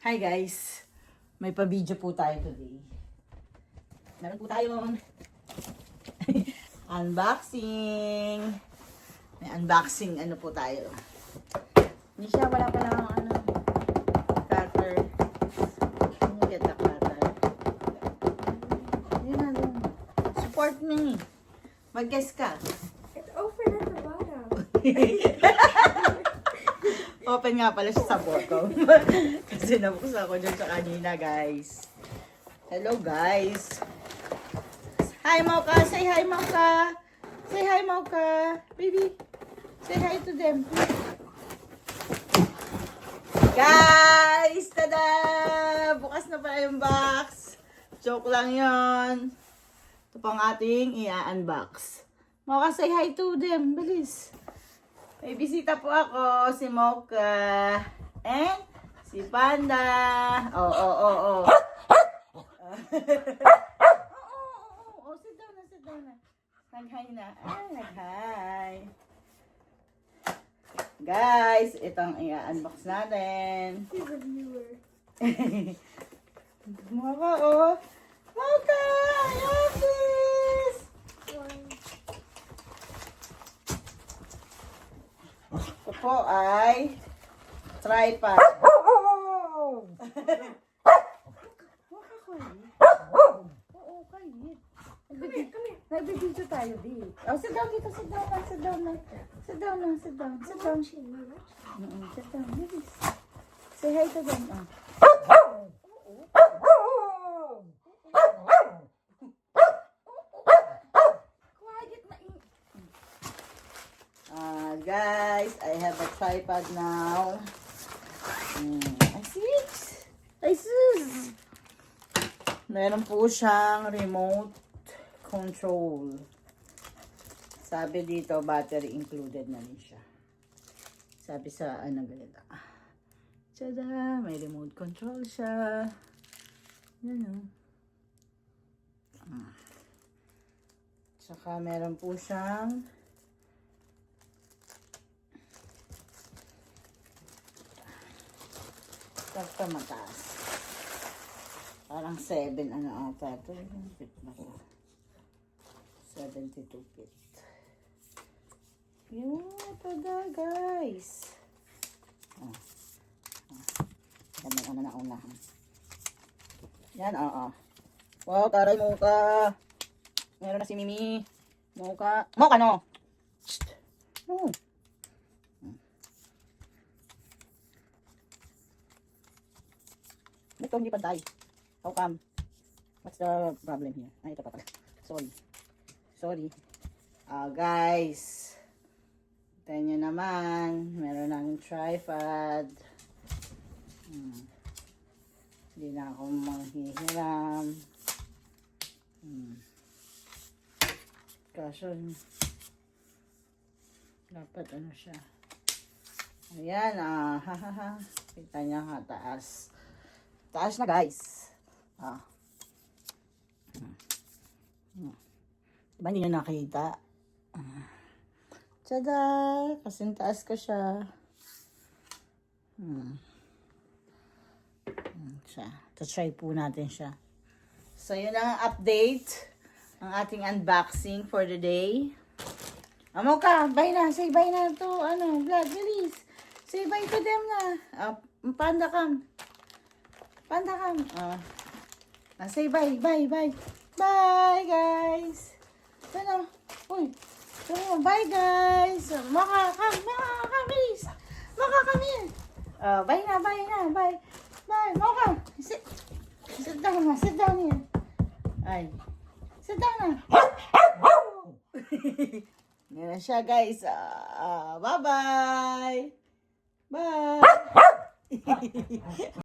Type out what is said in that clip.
Hi guys! May pa-video po tayo today. Meron po tayong unboxing. May unboxing ano po tayo. Hindi siya, wala pa lang cutter. Can you get the cutter? Yun na din. Support me. Mag-guess ka. It's open at the bottom. Open nga pala siya sa bottom. Kasi nabuksan ko dyan sa kanina, guys. Hello, guys. Hi, Mauka. Say hi, Mauka. Say hi, Mauka. Baby. Say hi to them. Guys! Tada! Bukas na pala yung box. Joke lang yon. Ito pang ating i-unbox. Mauka, say hi to them. Bilis. May bisita po ako, si Mocha, and si Panda. Oh. Sit down na. Nag-hi na. Nag-hi. Guys, itong i-unbox natin. He's a viewer. Mocha, oh. Mocha, I love this. Ito po ay tripod. Oo, kayo. Nagbibidyo tayo, di. Oh, sit down dito, sit down. Sit down. Sit down, bilis. Say hi to them. Guys, I have a tripod now. I see. Meron po siyang remote control. Sabi dito, battery included na rin siya. Sabi sa ganito. Tada! May remote control siya. Yan o. Tsaka meron po siyang basta mataas. Parang 7 ata ito. 72 feet. Yun, tada guys. Yan ang una. Yan, Wow, taray Mocha. Meron na si Mimi. Mocha, no. Shh. No. Ito hindi pantay. How come? What's the problem here? Ay, ito pa pala. Sorry. Guys. Tignan nyo naman. Meron ng tripod. Hindi na ako manghihiram. Kaso, dapat siya. Ayan, Kita niya taas. Taas na guys. Diba hindi nyo nakita? Tada! Kasing taas ko siya. Try po natin siya. So yun ang update. Ang ating unboxing for the day. Mocha, bye na. Say bye na to. Vlog, bilis. Say bye to them na. Panda cam. Say bye. Bye, guys. Bye, guys. Mocha, come, please. Mocha, come here. Bye na. Bye, Mocha. Sit down here. Ay. Sit down na. Yan na siya, guys. Bye-bye. Bye.